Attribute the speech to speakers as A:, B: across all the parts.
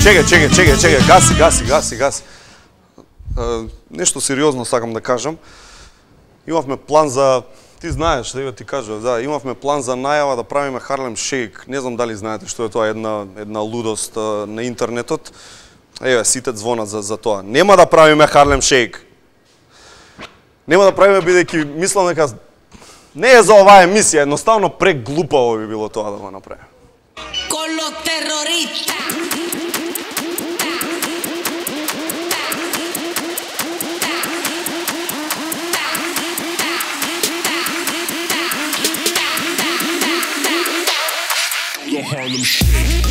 A: Чекај, гаси. Нешто сериозно сакам да кажам. Имавме план за, ти знаеш, да ти кажа, да, имавме план за најава да правиме Харлем Шейк. Не знам дали знаете што е тоа, една лудост на интернетот. Еве, сите звонат за тоа. Нема да правиме Харлем Шейк. Нема да правиме бидејќи мислам дека не е за оваа емисија, едноставно преглупаво би било тоа да го направиме.
B: Con los terroristas.
C: Harlem Shake.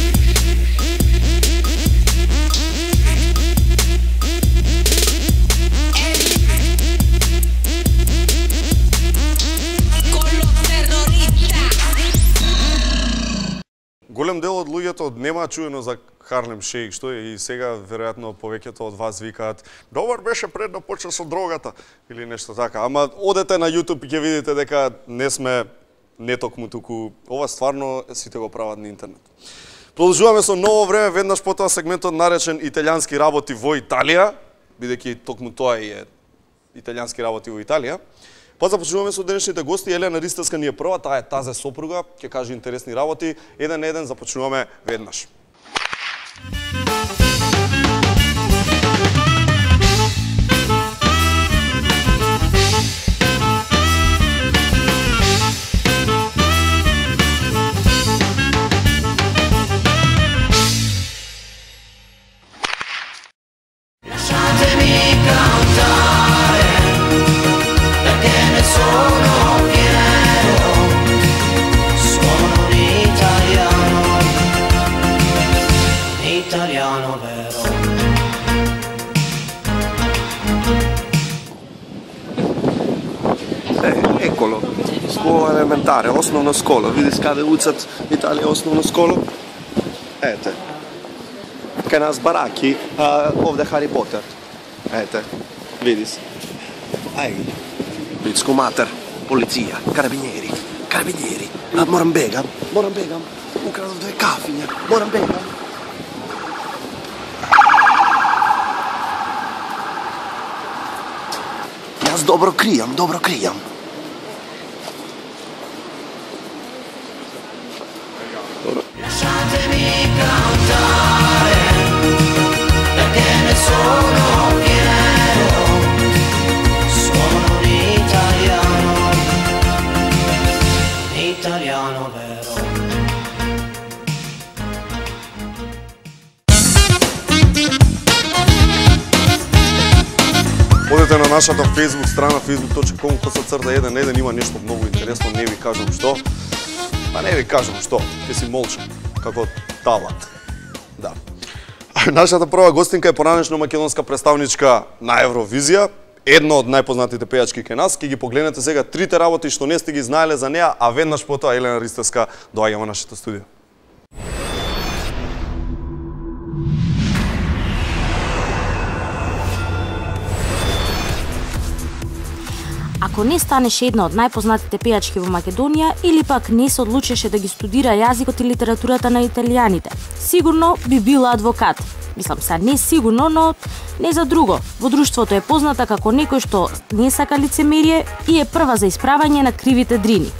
A: Голем дел од луѓето нема чуено за Харлем Шейк, што е и сега веројатно повеќето од вас викаат добар беше пред да почне со дрогата или нешто така. Ама одете на YouTube и ќе видите дека не сме не токму туку, ова стварно сите го прават на интернет. Продолжуваме со ново време, веднаш потоа сегментот наречен Италијански работи во Италија, бидејќи токму тоа е Италијански работи во Италија. Па започнуваме со денешните гости. Елена Ристевска ни е прва, таа е тазе сопруга, ќе каже интересни работи. Еден на еден започнуваме веднаш.
D: Eccolo, scuola elementare, osnovna škola. Vidiš kada učat Italija osnovna škola? Ete. Kaj nas baraki, a ovdje Harry Potter. Ete, vidiš. Aj, pičku mater, policija, karabinieri. Moram begam. Ukradam 2 kafinje, moram begam. Jaz dobro krijam.
B: Lasciatemi cantare, perché ne sono fiero, sono un italiano vero.
A: Одете на нашата Facebook страна facebook.com/1 има нешто многу интересно, не ви кажам што. Па не ви кажам што, ќе си молчам, како талат. Да. Нашата прва гостинка е поранешно македонска представничка на Евровизија, една од најпознатите пејачки кај нас. Ќе ги погледнете сега трите работи што не сте ги знаеле за неа, а веднаш потоа Елена Ристевска доаѓа во нашето студио.
E: Ако не станеше една од најпознатите пејачки во Македонија или пак не се одлучеше да ги студира јазикот и литературата на италијаните, сигурно би била адвокат. Мислам, са не сигурно, но не за друго. Во друштвото е позната како некој што не сака лицемерие и е прва за исправање на кривите дрини.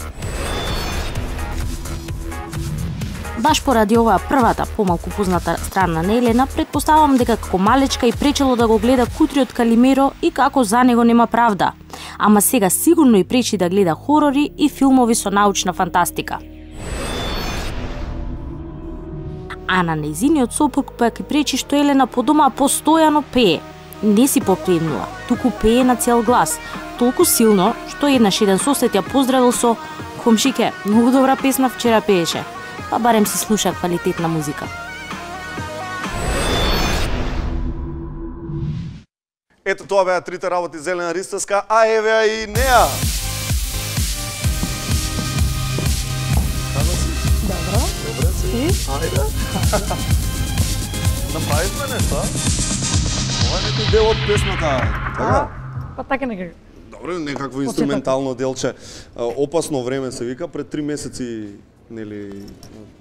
E: Баш поради оваа првата, помалку позната страна на Елена, предпоставам дека како малечка и пречело да го гледа Кутриот Калимеро и како за него нема правда. Ама сега сигурно и пречи да гледа хорори и филмови со научна фантастика. А на нејзиниот сопруг пак и пречи што Елена по дома постојано пее. Не си попреднува, туку пее на цел глас. Толку силно, што еднаш еден сосед ја поздравил со "Комшике, многу добра песна вчера пееше." Па барем се слуша квалитетна музика.
A: Ето тоа беа трите работи за Елена Ристевска, а еве и неа. Добре си? Ајде. Направивме нешто? Ова е некој дел од песната, така?
F: Па така некако.
A: Добре, некакво инструментално делче. Опасно време се вика, пред 3 месеци, нели,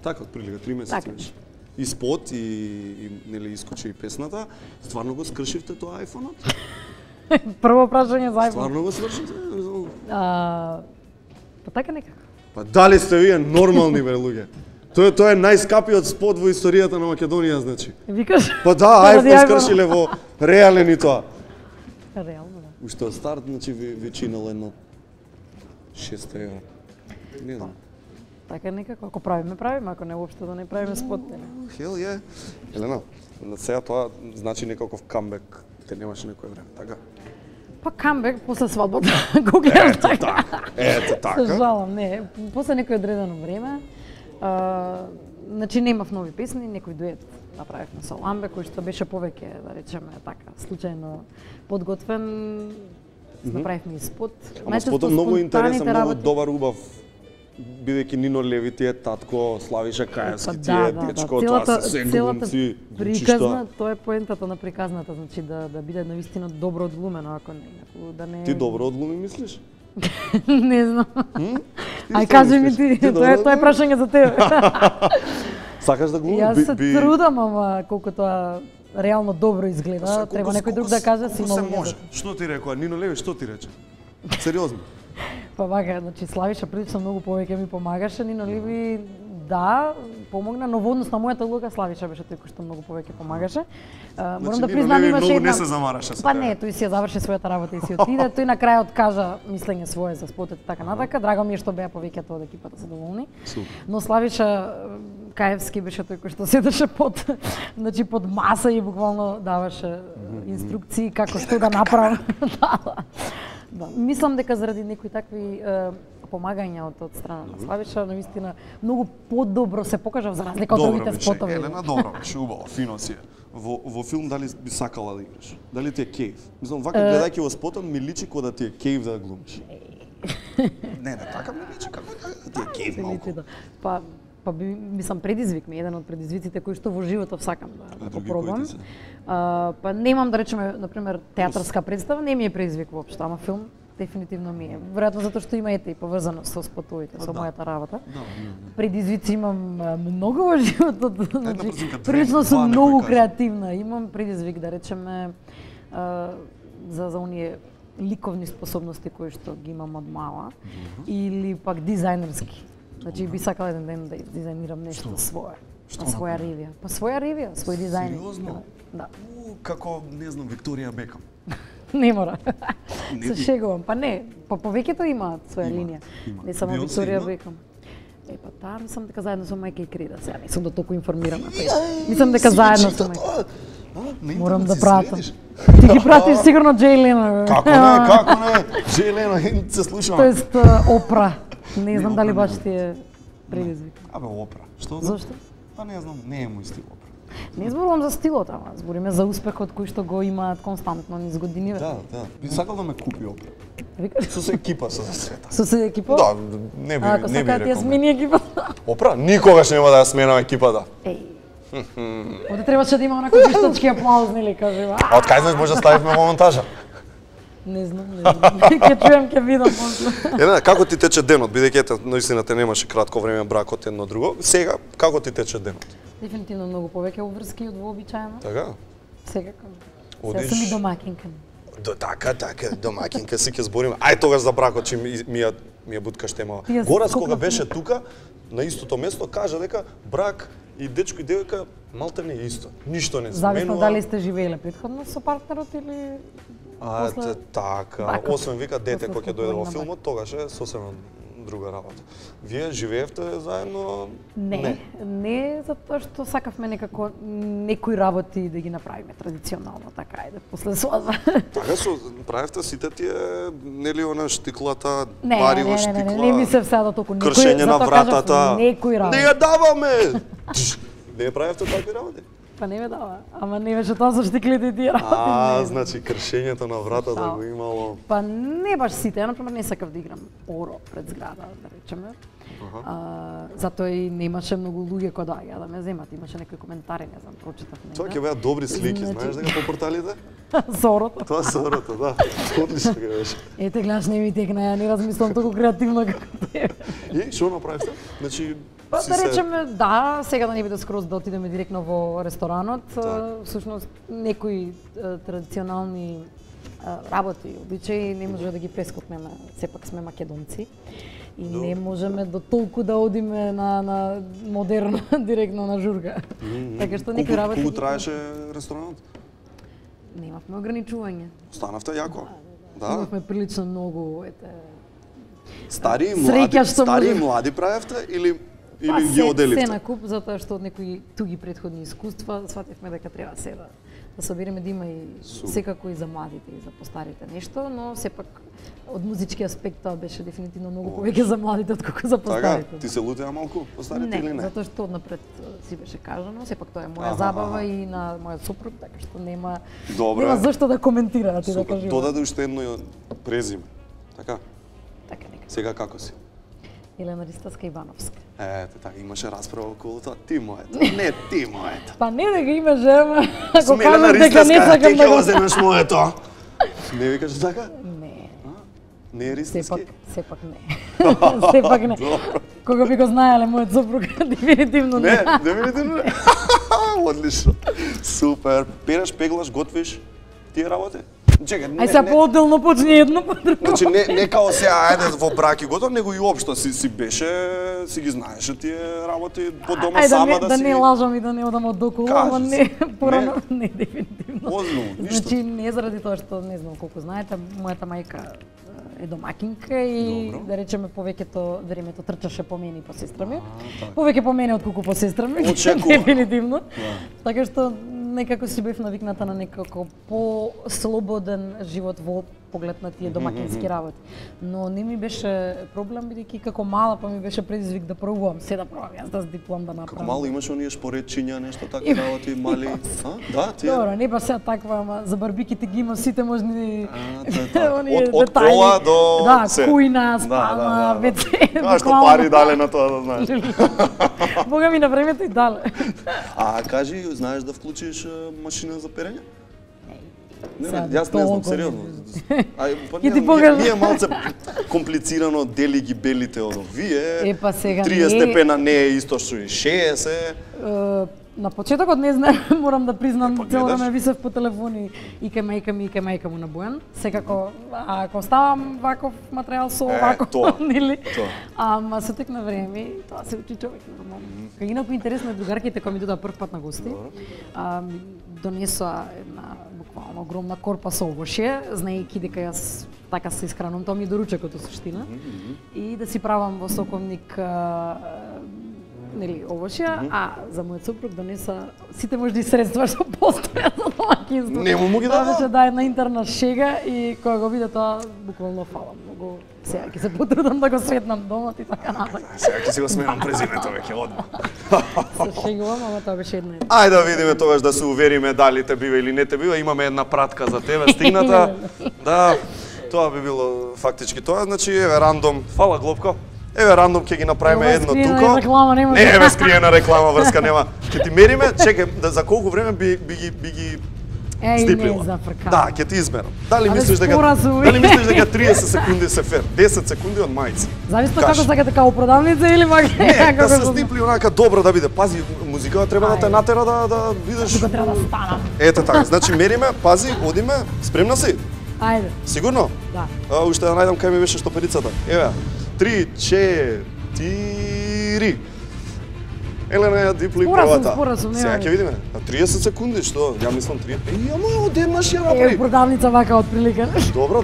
A: така од прилика, 3 месеци беше. и спот и нели искочи и песната, стварно го скршивте тоа iPhone-от?
F: Прво прашање за iPhone.
A: Стварно го свршите?
F: Па така некако.
A: Па дали сте вие нормални бе луѓе? Тоа е најскапиот спот во историјата на Македонија, значи.
F: Викаш?
A: Па да, iPhone скршиле во реален и тоа.
F: Реално, да.
A: Уште од старт, значи ви чинало едно 6 евра. Не знам.
F: Така некако, ако правиме, ако не уопште да не правиме спот, нели?
A: Хел е. Елена, на сега тоа значи некаков камбек, те немаше некој време, така?
F: Па камбек после свадбата, го гледам така.
A: Ето така.
F: Се жалам, не. После некој одредено време, значи немав нови песни, некој дует направивме со Ламбе, кој што беше повеќе, да речеме така, случајно подготвен. Направивме и спот.
A: Ама спотот многу интересен, многу добар, убав. Бидејќи Нино Леви ти е татко, Славиша Каевски ти е дечко, тоа се се глумци.
F: Приказна, тоа е поентата на приказната, значи да биде навистина добро одглумено, ако да не.
A: Ти добро одглуми мислиш?
F: Не знам. Ај кажи ми ти, тоа е прашање за тебе.
A: Сакаш да глумиш?
F: Јас се трудам, ама колку тоа реално добро изгледа, треба некој друг да каже си
A: се
F: многу.
A: може. Што ти рекоа Нино Леви, што ти рече? Сериозно?
F: Па вака, значи Славиша прилично многу повеќе ми помагаше, Нино Леви да, помогна, но во однос на мојата улога Славиша беше тој кој што многу повеќе помагаше. Морам да признам, имаше една...
A: не се замараше со
F: Па не, тој си ја заврши својата работа и си отиде. Тој на крај откажа мислење свое за спотот и така натака. Драго ми е што беа повеќето од екипата задоволни. Но Славиша Каевски беше тој кој што седеше под маса и буквално даваше инструкции како што да направам. Да. Мислам дека заради некои такви помагања од страна на Славиша, навистина многу подобро се покажав за разлика од другите спотови.
A: Елена, добро беше, убаво, фино си е. Во филм дали би сакала да играш? Дали ти е кејф? Мислам, вака гледајќи во спотот ми личи кој да ти е кејф да глумиш. Не, така ми личи како да ти е кејф малку.
F: Па мислам предизвик ми, еден од предизвиците кои што во животот сакам да го пробам. Па немам да речеме, например, театарска представа, не ми е предизвик воопшто, ама филм дефинитивно ми е. Веројатно затоа што има и поврзано со спотовите, со мојата работа. Предизвици имам многу во животот. Прилично сум многу креативна. Имам предизвик да речеме за оние ликовни способности кои што ги имам од мала или пак дизајнерски. Значи би сакала еден ден да дизајнирам нешто свое. Па своја ревија. Па своја ревија, свој дизајн.
A: Сериозно?
F: Да.
A: Како, не знам, Викторија Бекам.
F: Не мора. Се шегувам. Па не, па повеќето имаат своја линија. Не само Викторија Бекам. Па таа мислам дека заедно со мајка и Крида, сега не сум до толку информирана. Мислам дека заедно со мајка. Морам да пратам. Ти ги пратиш сигурно Джей Лено.
A: Како не? Джей Лено, се слушам.
F: Тоест Опра. Не знам дали баш ти е предизвик.
A: Абе, Опра. Што?
F: Зошто?
A: Па не знам, не е мој стил Опра.
F: Не зборувам за стилот, ама збориме за успехот кој што го имаат константно низ годиниве.
A: Да. Би сакал да ме купи Опра.
F: Викаш?
A: Со се екипа со света.
F: Со се екипа?
A: Да, не би
F: Ако сакаат ја смени екипата.
A: Опра, никогаш нема да ја сменам екипата.
F: Оде требаше да има онако виштачки аплауз, нели кажува.
A: А од кај знаеш може да ставиме во монтажа?
F: Не знам. Ќе чуjem, ќе видам после.
A: Елена, како ти тече денот, бидејќи наистина те немаше кратко време бракот едно друго. Сега како ти тече денот?
F: Дефинитивно многу повеќе обврски од вообичаено.
A: Така?
F: Секако.
A: Одиш...
F: Сега сум и домакинка.
A: Така, домакинка си ќе збориме. Ај тогаш за бракот, че ми ја буткаш тема. Горас кога беше тука, на истото место, кажа дека брак и дечко и девојка малтерне исто. Ништо не сменува.
F: Зависно дали сте живееле претходно со партнерот или после...
A: Така, освен вика дете кој ќе дојде во филмот, тогаш е сосема друга работа. Вие живеевте заедно?
F: Не, затоа што сакавме некако некои работи да ги направиме традиционално, така е, после свадба.
A: Така правевте сите тие, нели она штиклата, барива штикла?
F: Не ми се вседа толку некои,
A: кршење на вратата.
F: Некои работи.
A: Не ја даваме! Не правевте такви работи?
F: Па не ме дава, ама не беше тоа со штиклите и тие работи.
A: Значи кршењето на вратата го имало.
F: Па не баш сите, ја например не сакав да играм оро пред зграда, да речеме. Затоа и немаше многу луѓе кои доаѓаа да ме земат, имаше некои коментари, не знам, прочитав не.
A: Тоа ќе беа добри слики, знаеш дека по порталите?
F: Зорото.
A: Тоа зорото, да. Одлично ќе беше.
F: Ете, гледаш, не ми текна, ја не размислам толку креативно како тебе.
A: И што направивте? Значи
F: Па
A: си
F: да
A: се-
F: речеме, да, сега да не биде скроз да отидеме директно во ресторанот, всушност некои традиционални работи, обичаи не можеме да ги прескокнеме, сепак сме македонци. И не можеме до толку да одиме на модерно, директно на журга. Така што некои работи...
A: Колку траеше ресторанот?
F: Немавме ограничување.
A: Останавте јако. Да.
F: Имавме прилично многу,
A: Стари и
F: Среќа
A: млади,
F: што
A: стари и
F: може-
A: млади правевте или
F: Па
A: ги
F: се
A: оделивте?
F: на куп, затоа што од некои туги претходни искуства свативме дека треба се да собереме да има и секако и за младите и за постарите нешто, но сепак од музички аспект тоа беше дефинитивно многу повеќе за младите отколку за
A: Така,
F: постарите.
A: ти се лутеа малку постарите или
F: Не,
A: не?
F: затоа што однапред си беше кажано, сепак тоа е моја
A: Аха,
F: забава
A: аха.
F: и на мојот сопруг, така што нема
A: Добре.
F: нема зашто да коментира, ти да
A: Супер.
F: кажи.
A: Додаде уште едно презиме. Така?
F: Така нека.
A: Сега како си?
F: Елена Ристовска Ивановска.
A: Ете, така, имаше расправа околу тоа. Ти моето, не ти моето.
F: Па не дека имаше, ама ако
A: Сум Елена
F: кажам дека не
A: Ристовска,
F: сакам
A: ти
F: да
A: ќе
F: го...
A: го земеш моето. Не викаш така?
F: Не.
A: Не е
F: Сепак,
A: Ристовски?
F: сепак не. Сепак не. Кога би го знаеле мојот сопруг, дефинитивно не.
A: Не, дефинитивно не. Одлично. Супер. Переш, пеглаш, готвиш, тие работи? Чекај,
F: Ај сега по-отделно почни едно по друго.
A: Значи не као сега ајде во брак и готов, него и општо си беше, си ги знаеше тие работи по дома
F: Ај
A: сама
F: да
A: си.
F: не лажам и да не одам од околу, ама
A: Кажи
F: не,
A: си.
F: порано не дефинитивно.
A: Озбилно, ништо.
F: Значи не заради тоа што не знам колку знаете, мојата мајка е домакинка и
A: Добро.
F: да речеме повеќето времето трчаше по мене и по сестра ми. Повеќе по мене отколку по сестра ми.
A: Очекувано.
F: Дефинитивно. Така што некако си бев навикната на некако по-слободен живот во поглед на тие домакински работи. Но не ми беше проблем бидејќи како мала па ми беше предизвик да пробувам, се да пробам јас да с диплом да направам.
A: Како мало имаш оние шпоредчиња, нешто така работи, мали, Да, тие.
F: Добро, не баш сега таква, ама за барбиките ги има сите можни
A: така.
F: оние
A: Од
F: детали.
A: кола до
F: да,
A: се.
F: кујна, спална,
A: да.
F: WC.
A: Кажа што
F: буквално.
A: пари дале на тоа да знаеш.
F: Бога ми на времето и дале.
A: А кажи, знаеш да вклучиш машина за перење? Не,
F: Сега,
A: јас не знам,
F: толку
A: сериозно. Ај, па
F: Ќе ти
A: не,
F: покажам.
A: ние малце комплицирано дели ги белите од овие.
F: Па сега
A: 30
F: не е-
A: степена не е исто што и 60.
F: На почетокот не знам, морам да признам,
A: Па
F: цело
A: гледаш.
F: време висев по телефони и кај мајка му на Бојан. Секако, ако ставам ваков материјал со ваков,
A: тоа,
F: нели?
A: тоа.
F: Ама се тек на време и тоа се учи човек нормално. Кај инаку интересно е другарките кои ми додаа прв пат на гости. Ми донесоа една буквално огромна корпа со овошје, знаејќи дека јас така се исхранувам, тоа ми е доручекот во суштина. И да си правам во соковник нели овошја, а за мојот сопруг донеса сите можни средства што постојат за домакинство.
A: Нему му ги
F: Тоа
A: дава?
F: беше да една интерна шега и кога го виде тоа буквално фала многу. Сега ќе се потрудам да го сретнам домот и така натаму.
A: Сега ќе си го сменам презимето веќе одма.
F: Се шегувам, ама тоа беше една.
A: Ајде да видиме тогаш да се увериме дали те бива или не те бива. Имаме една пратка за тебе стигната. Да, тоа би било фактички тоа. Значи еве рандом. Фала Глобко. Еве рандом ќе ги направиме
F: Ова
A: едно
F: скриена
A: тука.
F: реклама нема.
A: Не, еве скриена реклама врска нема. Ќе ти мериме, чекај, да за колку време би ги
F: Еј,
A: стиплила.
F: не зафркам.
A: Да, ќе ти измерам. Дали
F: Абе,
A: мислиш дека
F: споразуми.
A: дали мислиш дека 30 секунди се фер? 10 секунди од мајци.
F: Зависи
A: Каш.
F: како сакате као продавница или мак
A: Не, да
F: како
A: се
F: го-
A: стипли онака добро да биде. Пази, музиката треба да те
F: Ајде.
A: натера да бидеш.
F: Тука треба да станам.
A: Ете така, значи мериме, пази, одиме, спремна си?
F: Ајде,
A: Сигурно?
F: да.
A: Уште да најдам кај ми беше штоперицата. Еве, 3, 4. Елена ја дипли
F: Споразум,
A: првата.
F: споразум, нема
A: Сега
F: ни.
A: ќе видиме. На 30 секунди, што? Ја мислам 30. Ама одеднаш ја
F: Е,
A: направи.
F: продавница вака од прилика.
A: Добро.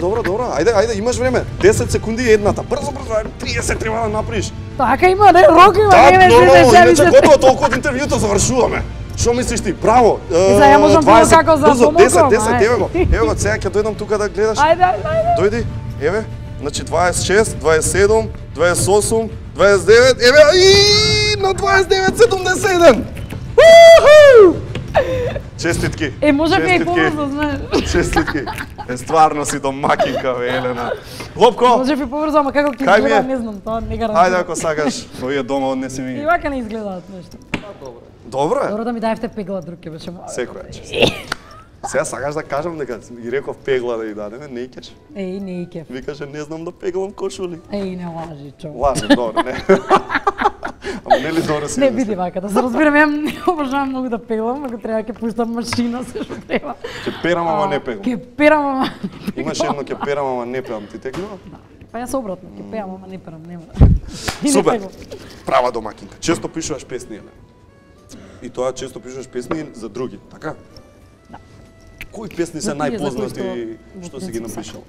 A: Ајде, имаш време. 10 секунди и едната. Брзо, 30 треба да направиш.
F: Така има, не, рок има,
A: Да,
F: не ме
A: нормално,
F: се
A: иначе готово толку од интервјуто завршуваме. Што мислиш ти? Браво.
F: сега ја можам било како за
A: брзо,
F: помогам,
A: 10,
F: ај.
A: еве го. Еве го, сега ќе дојдам тука да гледаш.
F: Ајде.
A: Дојди, еве. Значи 26, 27, 28, 29, еве и на 29:71. Уху! Честитки.
F: Е, може би и
A: Честитки.
F: побрзо, знаеш.
A: Честитки. Стварно си домакинка, бе, Елена. Лопко,
F: Може би побрзо, ама како ќе
A: Кај ми
F: изгледа,
A: е?
F: не знам, тоа не гарантирам.
A: ајде ако сакаш, овие дома однеси ми
F: И
A: ги.
F: вака не изгледаат нешто.
A: Добро е.
F: Добро да ми даевте пегла друг ќе беше мало.
A: Секоја чест. Сега сакаш да кажам дека ги реков пегла да ја дадеме, не икеш.
F: Еј, не икев.
A: Викаше не знам да пеглам кошули.
F: Еј, не лажи, човек.
A: Лажем, добро, не. Ама нели добро си?
F: Не биди вака, да се разбираме, не обожавам многу да певам, ако треба ќе пуштам машина, се што треба.
A: Ќе перам, ама не певам.
F: Ќе перам, ама не певам.
A: Имаш едно ќе перам, ама не певам, ти текнува?
F: Па јас обратно, ќе пеам, ама не перам, нема.
A: Супер. Права домакинка. Често пишуваш песни, еле? И тоа често пишуваш песни за други, така?
F: Да.
A: Кои песни се
F: За тие за кои
A: најпознати
F: што
A: што си ги напишал?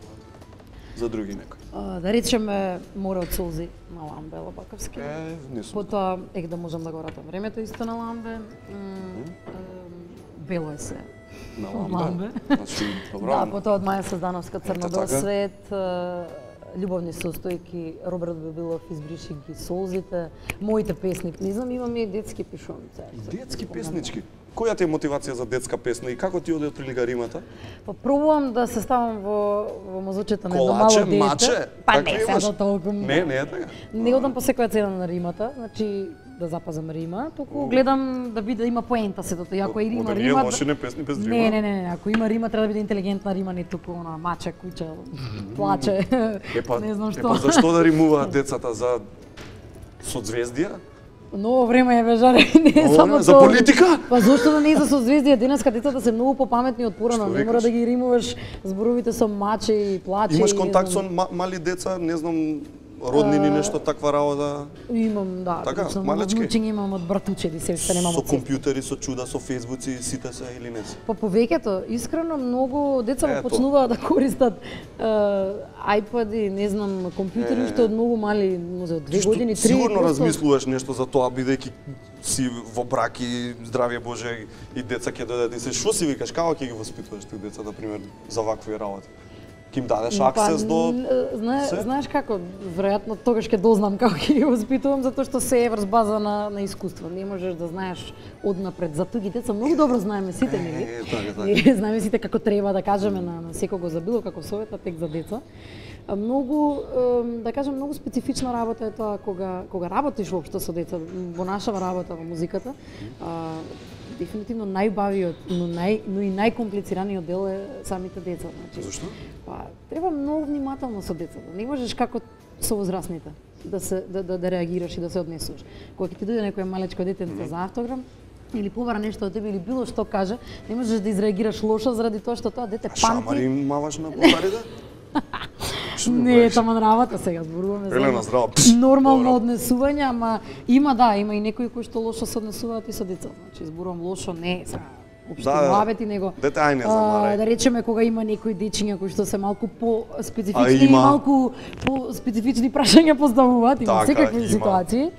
A: За други некои.
F: Да речеме Море од солзи на Ламбе Лабаковски.
A: Не сум.
F: Потоа да можам да го вратам времето исто на Ламбе. Бело е се.
A: На
F: Ламбе.
A: Ламбе. Значи, добро.
F: Да, потоа од Маја Создановска Црно
A: Ето така.
F: досвет, љубовни состојки, Роберт Бебилов Избриши ги солзите, моите песни, не знам, имам и детски пишувам.
A: Детски песнички. Која ти е мотивација за детска песна и како ти оде отприлика римата?
F: Па пробувам да се ставам во мозочето на едно
A: Колаче,
F: мало дете.
A: маче?
F: Па
A: Така
F: не се
A: имаш?
F: до толку.
A: Не е така.
F: Не одам по секоја цена на римата, значи да запазам рима, туку гледам да биде има поента сето. И ако и има
A: Оде
F: рима.
A: лоши не песни без рима.
F: Не, ако има рима треба да биде интелигентна рима, не туку она маче, куче, плаче. Не знам што.
A: Епа зашто да римуваат децата за соцзвездија?
F: Ново време е бежаре, не е само
A: За
F: тоа.
A: политика?
F: Па зошто да не е за созвездија? Денеска децата се многу попаметни од порано,
A: Што
F: не мора
A: викаш?
F: да ги римуваш зборовите со маче и плаче.
A: Имаш
F: и не
A: контакт со
F: знам.
A: мали деца, не знам, роднини нешто таква работа?
F: Имам, да.
A: Така,
F: лично,
A: малечки?
F: внучиња имам од братучеди, се немам
A: Со
F: од сестри.
A: компјутери, со чуда, со фејсбуци, сите се или не се?
F: Па повеќето, искрено многу деца
A: Ето.
F: почнуваат да користат iPad-и, не знам, компјутери уште од многу мали, може од 2 години, 3.
A: Сигурно размислуваш нешто за тоа, бидејќи си во брак и здравје Боже и деца ќе дојдат и се што си викаш, како ќе ги воспитуваш тие деца, на пример, за вакви работи? Ќе им дадеш аксес до се?
F: Знаеш како, веројатно тогаш ќе дознам како ќе ги воспитувам, затоа што се е врз база на искуство. Не можеш да знаеш однапред. За туги деца многу добро знаеме сите, нели?
A: така.
F: Ние знаеме сите како треба да кажеме на секого за било каков совет, тек за деца. Многу, да кажам, многу специфична работа е тоа кога работиш воопшто со деца, во нашава работа во музиката. Дефинитивно најбавиот, но и најкомплицираниот дел е самите деца. Значи,
A: Зошто?
F: Па, треба многу внимателно со децата. Не можеш како со возрастните да реагираш и да се однесуваш. Кога ќе ти дојде некој малечко детенце за автограм, или побара нешто од тебе или било што каже, не можеш да изреагираш лошо заради тоа што тоа дете
A: Шамари
F: памти.
A: им маваш на поварите?
F: Не е таман работа сега, зборуваме за
A: Елена, здраво.
F: нормално
A: Добро.
F: однесување, ама има и некои кои што лошо се однесуваат и со деца. Значи зборувам лошо не сега општи муабети, него
A: Дете, ај не замарај.
F: да речеме кога има некои дечиња кои што се малку по
A: А
F: специфични и
A: има.
F: малку по специфични прашања поставуваат, има
A: Така,
F: секакви
A: има.
F: ситуации.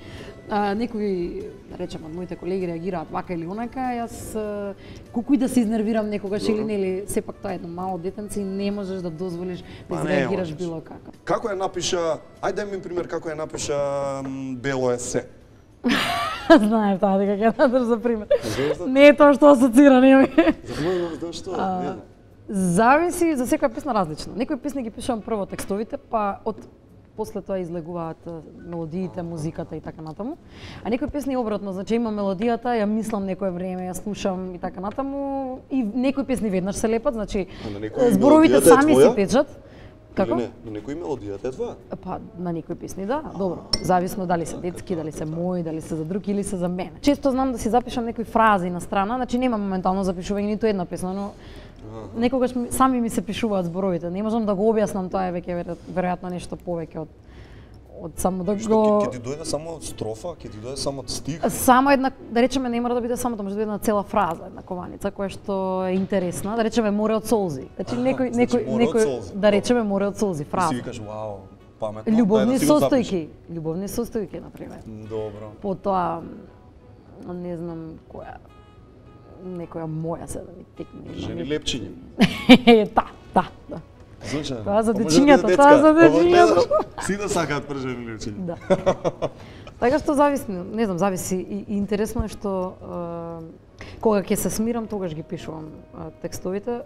F: Некои, да речеме, од моите колеги реагираат вака или онака, јас колку и да се изнервирам некогаш или нели, сепак тоа е едно мало детенце и не можеш да дозволиш да
A: Па не
F: изреагираш
A: можеш.
F: било како.
A: Како ја напиша, ајде дај ми пример како ја напиша Бело е се.
F: Знаев таа дека ќе дадеш за пример. Не е тоа што асоцира, не.
A: Зашто?
F: Зависи за секоја песна различно. Некои песни ги пишувам прво текстовите, па од после тоа излегуваат мелодиите, музиката и така натаму. А некои песни обратно, значи има мелодијата, ја мислам некое време, ја слушам и така натаму, и некои песни веднаш се лепат, значи
A: А на некои
F: зборовите
A: мелодијата е
F: сами
A: твоја?
F: се течат. Како?
A: Не, на некои мелодијата е твоја.
F: Па на некои песни да, добро. Зависно дали се детски, дали се мои, дали се за друг или се за мене. Често знам да си запишам некои фрази на страна, значи нема моментално запишување ниту една песна, но некогаш сами ми се пишуваат зборовите. Не можам да го објаснам, тоа е веќе веројатно нешто повеќе од само да
A: Што
F: го
A: ќе ти дојде само строфа, ќе ти дојде само стих?
F: само една, да речеме, не мора да биде само тоа, може да биде една цела фраза, една кованица која што е интересна, да речеме море од солзи. Значи
A: значи море од солзи.
F: да речеме море од солзи,
A: И си
F: фраза.
A: викаш, вау, паметно.
F: Љубовни
A: дај да си го запишам.
F: состојки, љубовни состојки на пример.
A: Добро.
F: Потоа не знам која некоја моја се да ми текне.
A: Жени лепчиња.
F: Да.
A: Слушај,
F: Тоа за
A: па може да
F: дечињата,
A: биде
F: тоа
A: детска.
F: за
A: Ова
F: дечињата.
A: гледаш, сите сакаат пржени лепчиња.
F: Да. Така што зависи, не знам, зависи и интересно е што кога ќе се смирам, тогаш ги пишувам текстовите.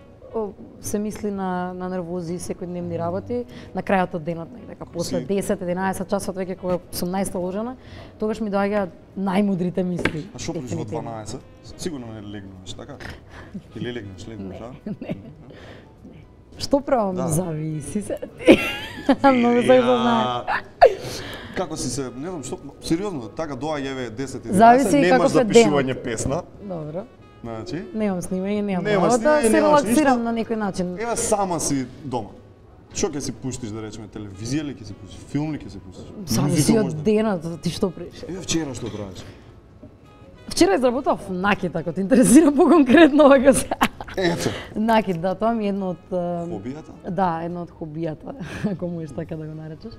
F: Се мисли на нервози, секојдневни работи, на крајот од денот, дека после 10-11 часот веќе кога сум најсталожена, тогаш ми доаѓаат најмудрите мисли.
A: А што правиш во 12? Сигурно не легнуваш, така? Или легнеш, а?
F: Што правам?
A: Да.
F: Зависи се. Многу се го знае.
A: Како си се, не знам што, сериозно, така доаѓа еве 10
F: Зависи
A: немаш
F: каков е
A: запишување песна.
F: Добро.
A: Значи,
F: Немам снимање, немам.
A: Немаш
F: Да
A: снимање,
F: се
A: немаш
F: релаксирам
A: ништо.
F: на некој начин.
A: еве сама си дома. Што ќе си пуштиш, да речеме, телевизија ли ќе си пуштиш, филм ли ќе си пуштиш?
F: Зависи
A: Музика
F: од
A: можда?
F: денот, ти што правиш?
A: Еве вчера што правиш?
F: Вчера изработав накид, ако те интересира по-конкретно вака се.
A: Ето,
F: Накид, да, тоа ми е едно од
A: хобијата?
F: Да, едно од хобијата, ако можеш така да го наречеш.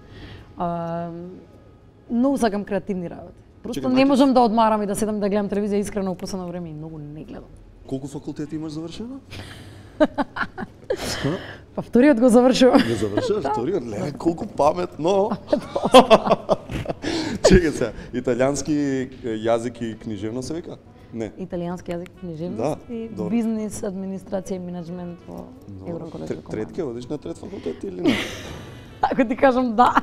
F: Многу сакам креативни работи. Просто
A: Чекам,
F: не
A: накид?
F: можам да одмарам и да седам да гледам телевизија искрено во последно време и многу не гледам.
A: Колку факултети имаш завршено?
F: Па вториот го завршувам.
A: Не завршуваш вториот, леле, колку паметно. Чекај се, италијански јазик и книжевност се вика? Не.
F: Италијански јазик, книжевност
A: Да,
F: и
A: добро.
F: бизнис, администрација и менеджмент во Евроколеж.
A: Трет ќе одиш на трет факултет или не?
F: Ако ти кажам да,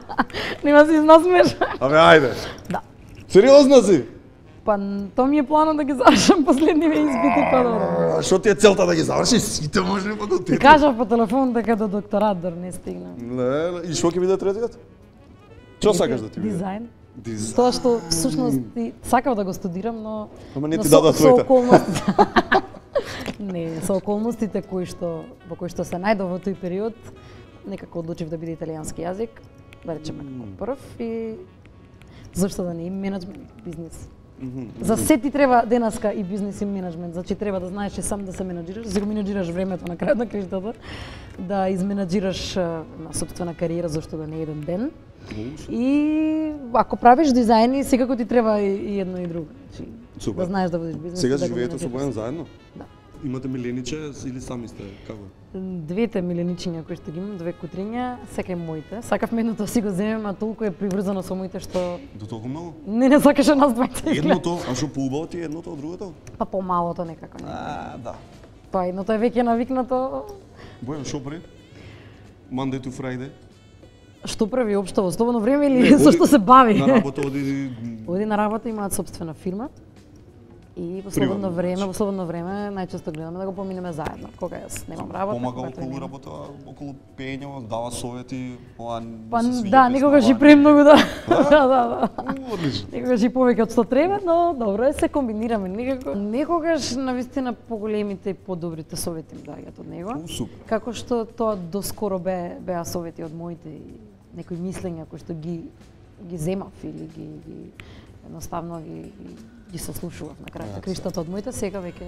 F: нема се изнасмеш.
A: Абе, ајде.
F: Да.
A: Сериозно си?
F: Па тоа ми е планот да ги завршам последниве испити, па добро.
A: А што ти е целта да ги завршиш сите можни
F: Ти
A: факултети?
F: кажав по телефон дека до докторат дор не стигнам.
A: Леле, и што ќе биде третиот? Што сакаш да ти биде?
F: Дизајн.
A: Дизајн.
F: Тоа што всушност и сакав да го студирам, но
A: Ама не
F: но
A: ти
F: со-
A: дадоа
F: со
A: твоите.
F: околностите. Не, со околностите во кои што се најдов во тој период, некако одлучив да биде италијански јазик, да речеме како прв и зашто да не и менеджмент, бизнис. За се ти треба денеска и бизнис и менеджмент, значи треба да знаеш и сам да се менеджираш, да го менеджираш времето на крајот на криштата, да изменеджираш на сопствена кариера, зашто да не еден ден. И ако правиш дизајни, секако ти треба и едно и друго. Значи,
A: Супер.
F: да знаеш да водиш бизнес.
A: Сега
F: да го
A: живеете со
F: менеджираш.
A: Бојан заедно?
F: Да.
A: Имате милениче или сами сте? Како?
F: Двете миленичиња кои што ги имам, две кутриња, секај моите. Сакав едното да си го земем, а толку е приврзано со моите што
A: До толку многу?
F: не сакаше нас двајца.
A: Едното, а што поубаво ти е едното од другото?
F: Па помалото некако. Не.
A: Да.
F: Па едното е веќе навикнато.
A: Бојан, што прави? Monday to Friday?
F: Што прави општо во слободно време или со што се бави?
A: На работа оди...
F: Оди на работа, имаат собствена фирма. И во слободно време најчесто гледаме да го поминеме заедно. Кога јас немам работа,
A: Помага
F: кога тој
A: околу
F: нема.
A: работа, околу пењево, дава совети, ова
F: Па
A: се свиѓа
F: да,
A: песна,
F: некогаш и
A: ова
F: премногу да. Да.
A: Одлично.
F: Некогаш и повеќе од што треба, но добро е се комбинираме. Некогаш навистина поголемите и подобрите совети ми доаѓаат од него.
A: Супер.
F: Како што тоа доскоро беа совети од моите и некои мислења кои што ги земав или ги едноставно ги сослушував на крајот на криштата од моите. Сега веќе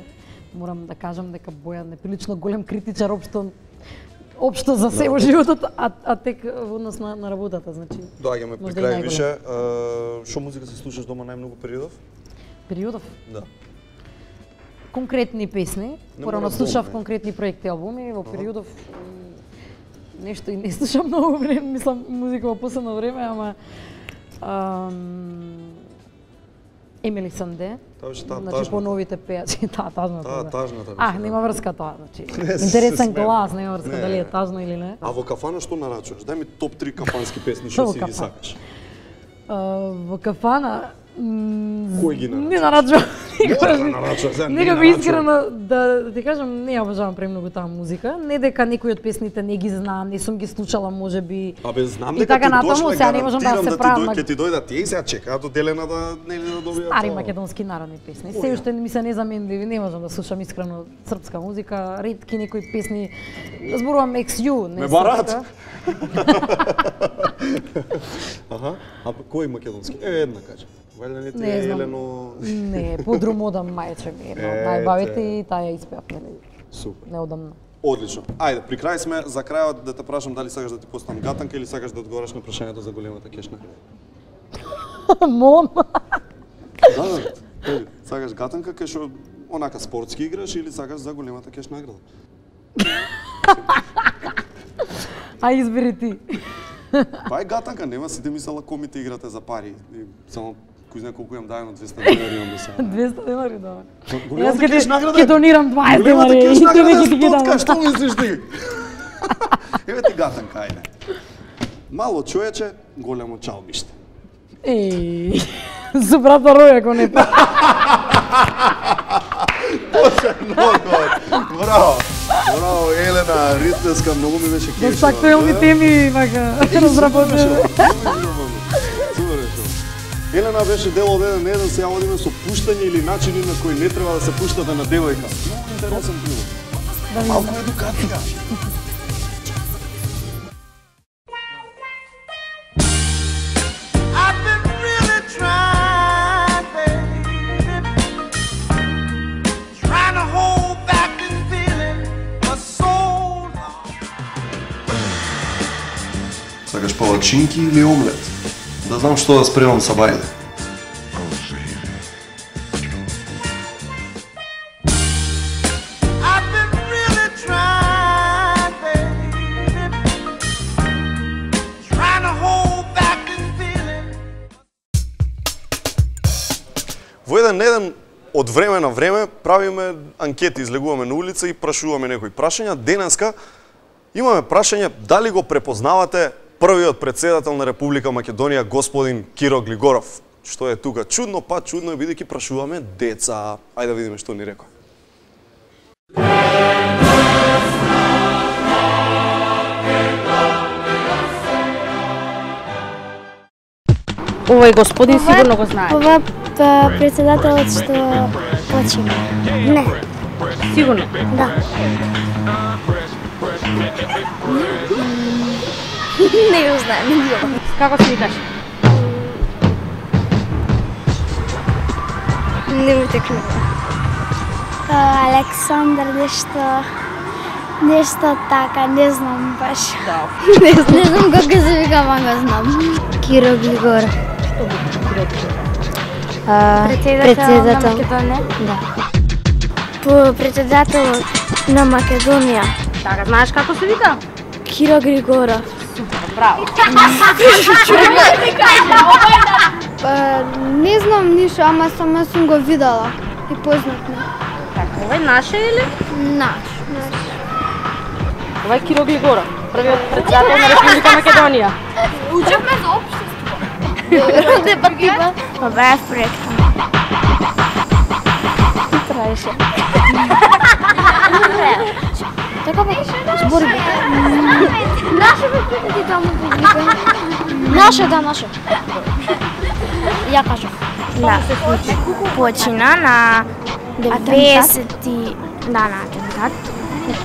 F: морам да кажам дека Бојан е прилично голем критичар општо за се во животот, а тек во однос на работата, значи.
A: Доаѓаме при
F: Можда и
A: крај
F: најголем.
A: више. Што музика се слушаш дома најмногу периодов?
F: Периодов
A: Да.
F: конкретни песни, порано
A: мора
F: слушав
A: албум,
F: конкретни проекти албуми, во периодов нешто и не слушам многу време, мислам музика во последно време, ама Емили Санде,
A: Таа беше таа
F: значи
A: тажната.
F: поновите пејачи, тажната.
A: Таа
F: да.
A: тажната
F: А,
A: беше,
F: нема врска тоа, значи.
A: Не, се
F: Интересен
A: смеам.
F: глас, нема врска
A: Не.
F: дали е тажно или не.
A: А во кафана што нарачуваш? Дај ми топ 3 кафански песни што
F: Во
A: си ги
F: кафана.
A: сакаш.
F: Во кафана
A: Кој ги нарачуваш?
F: не нарачувам.
A: Мора да нарачуваш, сега не
F: Некако
A: нарачувам.
F: искрено да ти кажам, не ја обожавам премногу таа музика. Не дека некои од песните не ги знам, не сум ги слушала можеби.
A: Абе, знам
F: И
A: дека
F: така
A: ти
F: натаму,
A: дошле,
F: сега не можам да
A: гарантирам
F: се правам на-
A: Ќе ти дојдат тие и сега чекаат одделена да нели да добијат.
F: Стари
A: тоа.
F: македонски народни песни. Се уште ми се незаменливи, не можам да слушам искрено српска музика, ретки некои песни. Зборувам XU, не
A: Ме бараат.
F: српска.
A: Аха. А кој македонски? Една кажа. Валја не ти
F: Не
A: е
F: знам.
A: Елено.
F: Не, подрумодам мајче ми е една од
A: Ете.
F: најбавите и таа ја испеав нели
A: Супер.
F: неодамна.
A: Одлично. Ајде, при крај сме. За крајот да те прашам дали сакаш да ти поставам гатанка или сакаш да одговориш на прашањето за големата кешна.
F: Молам.
A: Да. Еј, сакаш гатанка кај што онака спортски играш или сакаш за големата кеш награда?
F: А избери ти.
A: Па е гатанка, нема сите мислела комите играте за пари. И само кој знае колку имам дајано 200 денари имам до сега.
F: 200 денари да.
A: Големата
F: Јас
A: кеш награда.
F: ќе донирам 20
A: Големата
F: денари
A: кеш
F: и ти
A: награда
F: веќе
A: е
F: ти ги
A: стотка,
F: дам.
A: што мислиш ти? Еве ти гатанка, ајде. Мало човече, големо чалбиште.
F: Еј, со брата Роја го не па.
A: Браво! Браво, Елена, Ритеска, многу ми беше кешева.
F: С актуелни теми, вака, разработено.
A: Супер. Елена беше дел од еден, сега одиме со пуштање или начини на кои не треба да се пуштате на девојка. Много интересен филм. Малку едукација.
D: Сакаш палачинки или омлет? Да знам што да спремам са бајле.
A: Во еден од време на време правиме анкети, излегуваме на улица и прашуваме некои прашања. Денеска имаме прашање дали го препознавате првиот претседател на Република Македонија, господин Киро Глигоров. Што е тука чудно, па чудно е бидејќи прашуваме деца. Ајде да видиме што ни рекоа.
E: Овој господин сигурно го знае.
G: Ова председателот што почина. Не.
E: Сигурно.
G: Да. Не го знаем, не го.
E: Како се викаш?
G: Не ми текне. Александар нешто така, не знам баш. Не знам како се вика, ама го знам. Киро Глигоров.
E: Што го Киро Глигоров?
G: Председател на Македонија? Да. Председател на Македонија.
E: Така, знаеш како се вика?
G: Киро Глигоров.
E: Браво.
G: Не знам ништо, ама сама сум го видела и познат ми.
E: Така, овој наш е или?
G: Наш.
E: Ова е Киро Глигоров, првиот председател на Република Македонија.
G: Учевме за општество. Дебатива. Па беа в проекта. Траеше. Така па, зборби. Наше бе ти таму публика. Наше, да, наше. Ја кажам.
H: Да. Почина на 90 на атентат,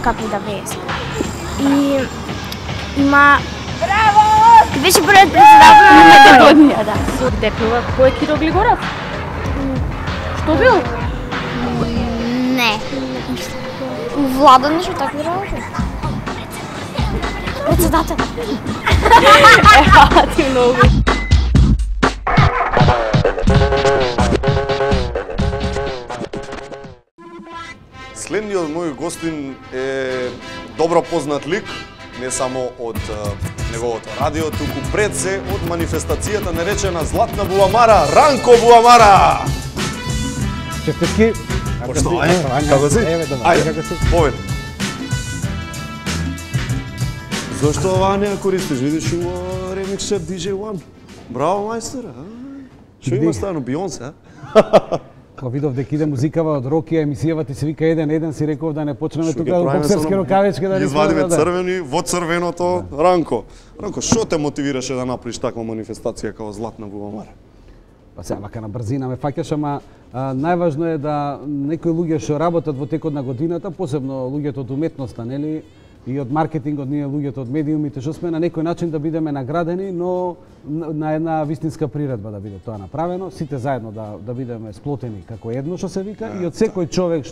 H: како 90. И има беше првиот председател на Македонија, да.
E: Декнува кој е Киро Глигоров? Што бил?
G: Не. Влада нешто такви работи. Председател.
E: Ева ти многу.
A: Следниот мој гостин е добро познат лик, не само од неговото радио, туку пред се од манифестацијата наречена Златна Буамара, Ранко Буамара!
I: Честитки.
A: Што е? Како си? Ајде, повед. Зошто ова не ја користиш? Видиш има ремиксер DJ One. Браво, мајстер. Што има стану Бионсе,
I: Кога видов дека иде музикава од Рокија, емисијава ти се вика еден си реков да не почнеме тука боксерски рукавички да
A: не извадиме црвени во црвеното. Ранко, што те мотивираше да направиш таква манифестација како Златна Буамара?
I: Па сега вака на брзина ме фаќаш, ама најважно е да некои луѓе што работат во текот на годината, посебно луѓето од уметноста, нели, и од маркетингот, ние луѓето од медиумите, што сме на некој начин да бидеме наградени, но на една вистинска приредба да биде тоа направено, сите заедно да бидеме сплотени како едно што се вика, и од секој човек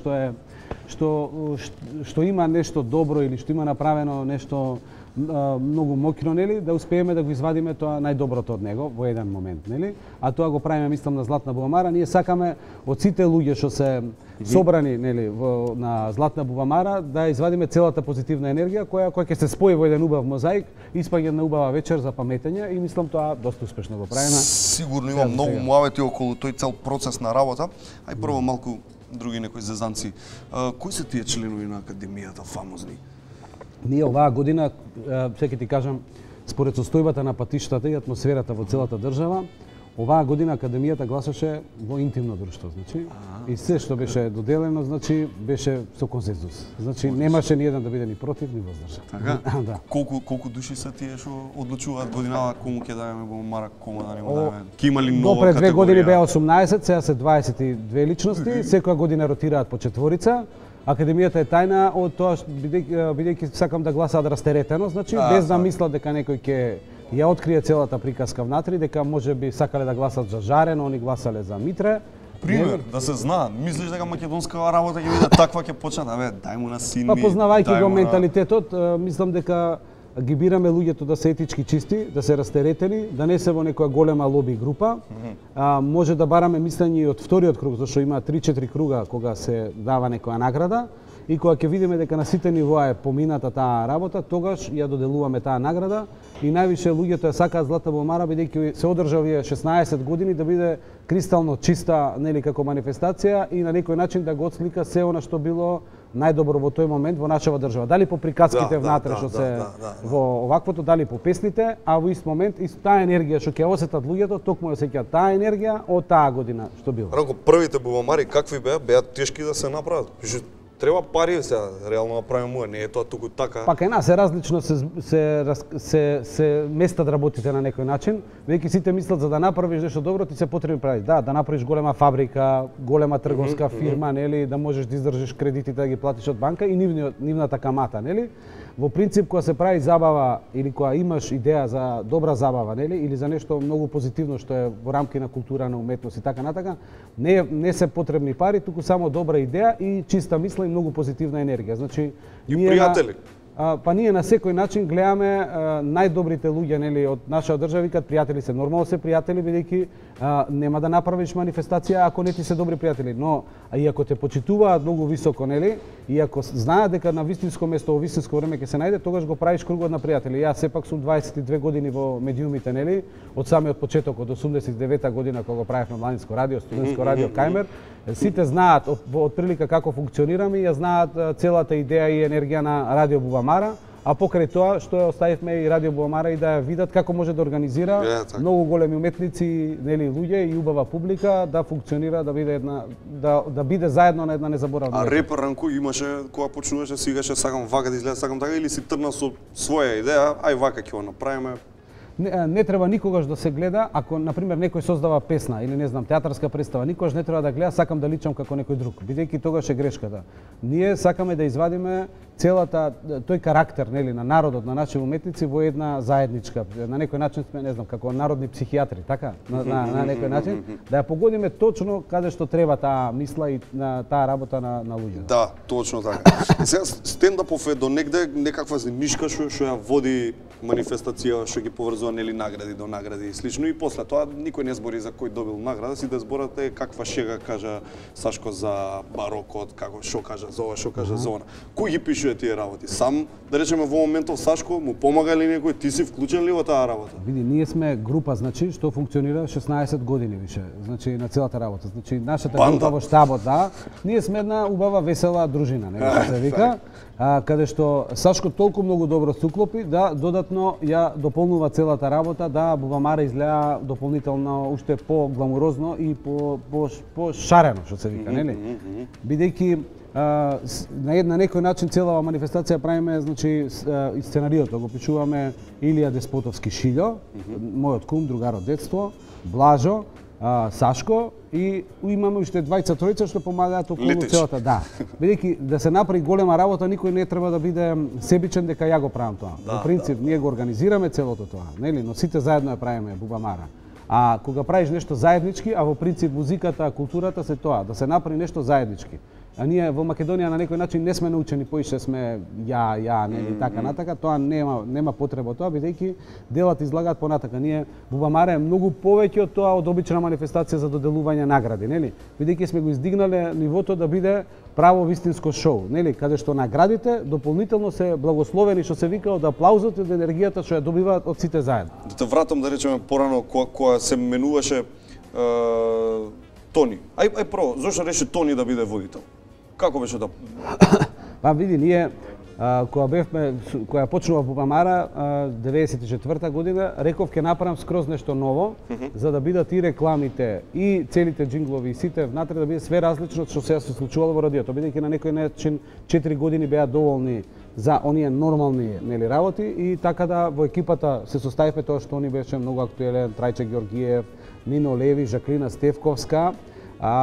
I: што има нешто добро или што има направено нешто многу моќно, нели, да успееме да го извадиме тоа најдоброто од него во еден момент, нели? А тоа го правиме, мислам, на Златна Буамара. Ние сакаме од сите луѓе што се собрани, нели, на Златна Буамара да извадиме целата позитивна енергија која ќе се спои во еден убав мозаик, испаѓа на убава вечер за паметење и мислам тоа доста успешно го правиме.
A: Сигурно има многу муавети околу тој цел процес на работа. Ај прво малку други некои зезанци. Кои се тие членови на академијата фамозни?
I: Ние оваа година, ќе ти кажам, според состојбата на патиштата и атмосферата во целата држава, Оваа година Академијата гласаше во интимно друштво, значи, и се што беше доделено, значи, беше со консензус. Значи, немаше ни еден да биде ни против, ни воздржан.
A: Така?
I: Да.
A: Колку души се тие што одлучуваат годинава кому ќе даеме бубамара, кому да не го даеме? Ке има ли нова
I: Допред 2 години
A: категорија?
I: беа 18, сега се 22 личности, секоја година ротираат по четворица. Академијата е тајна од тоа бидејќи сакам да гласаат растеретено, значи без да мислат дека некој ќе ја открие целата приказка внатре, дека може би сакале да гласат за Жарен, они гласале за Митре.
A: Пример, да се знаат. Мислиш дека македонска работа ќе биде таква, ќе почнат, дај му на син ми.
I: Па познавајќи
A: дај
I: го
A: му на-
I: менталитетот, мислам дека ги бираме луѓето да се етички чисти, да се растеретени, да не се во некоја голема лоби група. Може да бараме мислење и од вториот круг, зашто има 3-4 круга кога се дава некоја награда. И кога ќе видиме дека на сите нивоа е помината таа работа, тогаш ја доделуваме таа награда и највише луѓето ја сакаат Златна бубамара бидејќи се одржа овие 16 години да биде кристално чиста, нели, како манифестација и на некој начин да го отслика се она што било најдобро во тој момент во нашава држава. Дали по приказките внатре што се во оваквото, дали по песните, а во ист момент и таа енергија што ќе осетат луѓето, токму ја сеќаат таа енергија од таа година што било.
D: Ранко, првите бубамари какви беа? Беа тешки да се направат. Треба пари сега, реално да правиме не е тоа туку така.
I: Па кај нас е различно се местат работите на некој начин, веќе сите мислат за да направиш нешто добро ти се потребни пари. Да направиш голема фабрика, голема трговска фирма, нели, да можеш да издржиш кредитите да ги платиш од банка и нивната камата, нели? Во принцип кога се прави забава или кога имаш идеја за добра забава, нели, или за нешто многу позитивно што е во рамки на култура, на уметност и така натака, не се потребни пари, туку само добра идеја и чиста мисла и многу позитивна енергија. Значи,
D: И пријатели.
I: Па ние на секој начин гледаме најдобрите луѓе, нели, од нашата држава, викаат пријатели се. Нормално се пријатели бидејќи нема да направиш манифестација ако не ти се добри пријатели, но и ако те почитуваат многу високо, нели, и ако знаат дека на вистинско место во вистинско време ќе се најде, тогаш го правиш кругот на пријатели. Јас сепак сум 22 години во медиумите, нели, од самиот почеток од 89 година кога го правевме младинско радио, студентско радио Кајмер. Сите знаат од прилика како функционираме и ја знаат целата идеја и енергија на Радио Бубамара, а покрај тоа што ја оставивме и Радио Бубамара и да ја видат како може да организира многу големи уметници, нели, луѓе и убава публика да функционира, да биде да биде заедно на една незаборавна.
A: А репер Ранко имаше кога почнуваше сигаше сакам вака да изгледа, сакам така или си тргна со своја идеја, ај вака ќе го направиме.
I: Не треба никогаш да се гледа, ако на пример некој создава песна или не знам театарска представа, никогаш не треба да гледа сакам да личам како некој друг, бидејќи тогаш е грешката. Ние сакаме да извадиме целата тој карактер, нели, на народот, на нашите уметници во една заедничка. На некој начин сме, не знам, како народни психијатри, така? На некој начин да ја погодиме точно каде што треба таа мисла и на таа работа на луѓето.
A: Да, точно така. И сега стендапов е до негде некаква земјишка што ја води манифестација што ги поврзува, нели, награди до награди и слично, и после тоа никој не збори за кој добил награда, сите зборате каква шега кажа Сашко за барокот, како што кажа за ова, што кажа за она. Кој ги пишува тие работи? Сам, да речеме, во моментов Сашко му помага ли некој, ти си вклучен ли во таа работа?
I: Види, ние сме група, значи, што функционира 16 години више, значи на целата работа. Значи нашата група во штабот, да, ние сме една убава весела дружина, нели што се вика, каде што Сашко толку многу добро се уклопи да додатно ја дополнува целата работа, да Бубамара изгледа дополнително уште по-гламурозно и по шарено, што се вика, нели? Бидејќи на некој начин целава манифестација правиме, значи, и сценариото го пишуваме Илија Деспотовски Шилјо, мојот кум, другар од детство, Блажо, Сашко и имаме уште двајца-тројца што помагаат околу целата, да. Бидејќи да се направи голема работа, никој не треба да биде себичен дека ја го правам тоа. Во принцип ние го организираме целото тоа, нели, но сите заедно ја правиме Бубамара. А кога правиш нешто заеднички, а во принцип музиката, културата се тоа, да се направи нешто заеднички. А ние во Македонија на некој начин не сме научени, поише сме ја, нели, така натака, тоа нема потреба тоа, бидејќи делат излагаат понатака. Ние Бубамара е многу повеќе од тоа, од обична манифестација за доделување награди, нели? Бидејќи сме го издигнале нивото да биде право вистинско шоу, нели, каде што наградите дополнително се благословени, што се вика, од аплаузот и од енергијата што ја добиваат од сите заедно.
A: Да те вратам, да речеме, порано кога се менуваше Тони. Ај прво, зошто реши Тони да биде водител? Како беше да...
I: Па види, ние Кога почнува Бубамара 94-та година, реков ќе направам скроз нешто ново, за да бидат и рекламите, и целите джинглови, и сите внатре да биде све различно од што сега се случувало во радиото, бидејќи на некој начин 4 години беа доволни за оние нормални работи и така да во екипата се составивме тоа што они беше многу актуелен, Трајче Георгиев, Нино Леви, Жаклина Стевковска,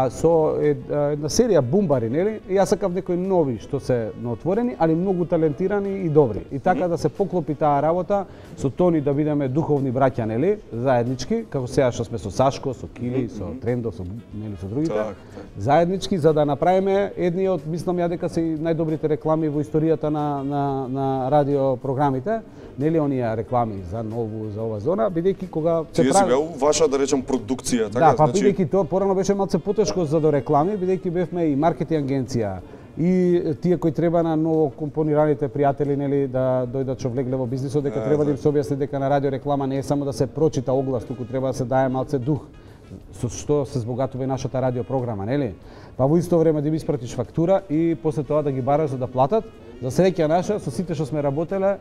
I: со една серија бумбари, нели? И јас сакав некои нови што се наотворени, али многу талентирани и добри. И така да се поклопи таа работа, со Тони да бидеме духовни браќа, нели? Заеднички, како сега што сме со Сашко, со Кили, со Трендо, со нели со другите. Заеднички за да направиме едни од, мислам ја дека се најдобрите реклами во историјата на радиопрограмите. Нели оние реклами за нову, за ова зона, бидејќи кога се
D: прави... Тие си беа ваша, да речем, продукција, така?
I: Да, па бидејќи тоа порано беше малце потешко за до реклами, бидејќи бевме и маркетинг агенција, и тие кои треба на ново компонираните пријатели, нели, да дојдат што влегле во бизнисот, дека треба да им се објасни дека на радио реклама не е само да се прочита оглас, туку треба да се дае малце дух, со што се збогатува и нашата радиопрограма, нели? Па во исто време да им испратиш фактура и после тоа да ги бараш за да платат. За среќа наша, со сите што сме работеле,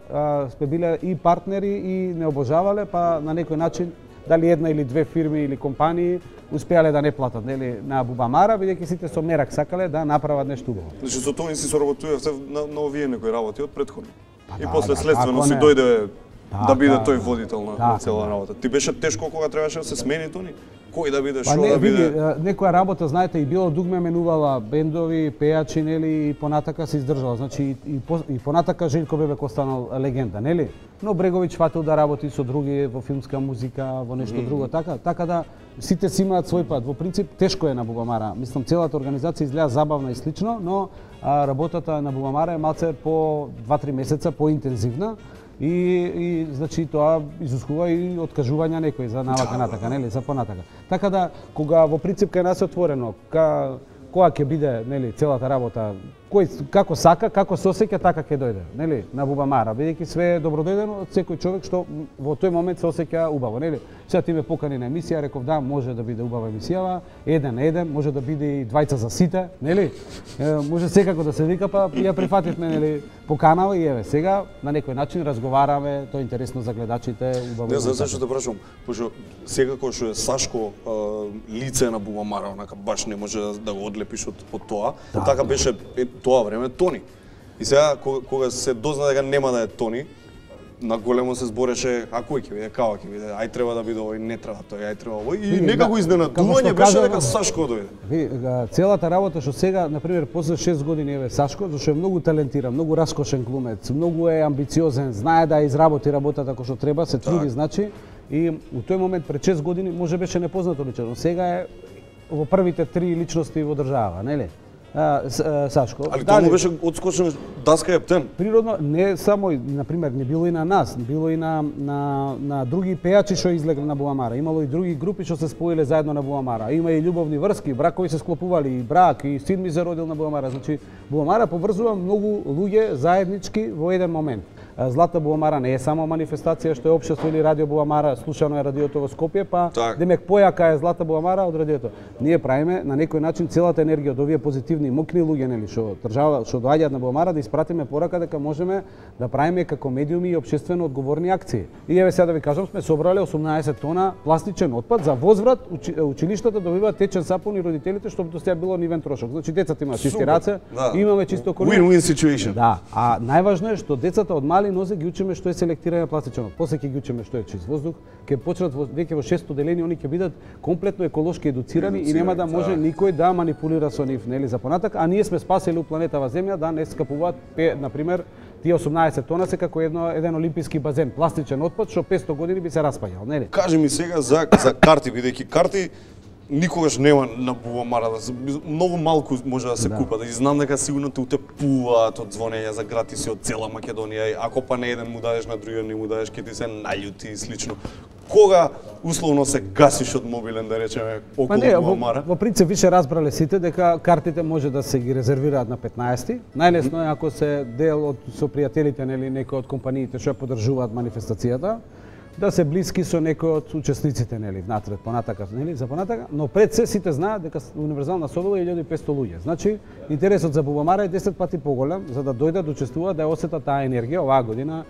I: сме биле и партнери и не обожавале, па на некој начин дали една или две фирми или компании успеале да не платат, нели, на Бубамара, бидејќи сите со мерак сакале да направат нешто убаво.
D: Значи со тоа си соработувавте на овие некои работи од претходно. И после следствено си дојде да биде тој водител на цела работа. Ти беше тешко кога требаше да се смени Тони? Кој да биде, што да биде?
I: Некоја работа, знаете, и било дугме менувала бендови, пејачи, нели, и понатака се издржала. Значи и понатака Желјко Бебек останал легенда, нели? Но Бреговиќ фатил да работи со други во филмска музика, во нешто друго, така да сите си имаат свој пат. Во принцип тешко е на Бубамара. Мислам целата организација изгледа забавна и слично, но работата на Бубамара е малце по 2-3 месеца поинтензивна. И значи тоа изискува и откажувања некој за навака натака, нели, за понатака. Така да кога во принцип кај нас е отворено, кога ќе биде, нели, целата работа, кој како сака, како се осеќа, така ќе дојде, нели, на Бубамара, бидејќи све е добродојдено од секој човек што во тој момент се осеќа убаво, нели. Сега ти ме покани на емисија, реков да, може да биде убава емисијава, 1 на 1, може да биде и двајца за сите, нели? Може секако да се вика, па ја прифативме, нели, поканава и еве, сега на некој начин разговараме, тоа е интересно за гледачите, убаво.
D: Не, знаеш што те прашувам, пошто сега кога што е Сашко лице на Бубамара, онака баш не може да го одлепиш од тоа, така беше тоа време Тони. И сега кога се дозна дека нема да е Тони, на големо се збореше, а кој ќе биде, као ќе биде, ај треба да биде овој, не треба тој, ај треба овој. И некако изненадување беше дека Сашко дојде.
I: Целата работа што сега, на пример, после 6 години еве Сашко, зашто е многу талентиран, многу раскошен глумец, многу е амбициозен, знае да изработи работата како што треба, се труди, значи, и у тој момент пред 6 години може беше непознато лично, но сега е во првите 3 личности во држава, нели? Сашко.
D: Али тоа му беше одскочен даска ептен.
I: Природно, не само, например, не било и на нас, било и на други пејачи што излегле на Бубамара. Имало и други групи што се споиле заедно на Бубамара. Има и љубовни врски, бракови се склопували, и брак, и син ми се родил на Бубамара. Значи, Бубамара поврзува многу луѓе заеднички во еден момент. Златна Бубамара не е само манифестација што е општество или радио Бубамара, слушано е радиото во Скопје, па демек појака е Златна Бубамара од радиото. Ние правиме на некој начин целата енергија од овие позитивни мокни луѓе, нели, што доаѓаат на Бубамара, да испратиме порака дека можеме да правиме како медиуми и општествено одговорни акции. И еве сега да ви кажам, сме собрале 18 тона пластичен отпад за возврат, училиштата добиваат течен сапун и родителите што до сега било нивен трошок. Значи децата имаат чисти раце, имаме чисто околина.
D: Win-win situation.
I: Да, а најважно е што децата од мали нозе ги учиме што е селектирање пластичен отпад. После ќе ги учиме што е чист воздух, ќе почнат веќе во 6 делени, они ќе бидат комплетно еколошки едуцирани и нема да може никој да манипулира со нив, нели, за понатак, а ние сме спасили планетава Земја да не скапуваат, на пример, тие 18 тона се како еден олимписки базен, пластичен отпад што 500 години би се распаѓал, нели?
D: Кажи ми сега за карти, бидејќи карти никогаш нема на Бубамара, многу малку може да се купат. И знам дека сигурно те утепуваат од звонења за гратиси од цела Македонија, и ако па не еден му дадеш, на другиот не му дадеш, ќе ти се наљути и слично. Кога условно се гасиш од мобилен, да речеме, околу Бубамара?
I: Во принцип више разбрале сите дека картите може да се ги резервираат на 15-ти. Најлесно е ако се дел од со пријателите, нели, некои од компаниите што ја поддржуваат манифестацијата. да се блиски со некој од учесниците, нели, внатре, понатака, нели, за понатака, но пред се сите знаат дека универзална собила е 1500 луѓе. Значи, интересот за Бубамара е 10 пати поголем за да дојдат да учествуваат, да ја осетат таа енергија. Оваа година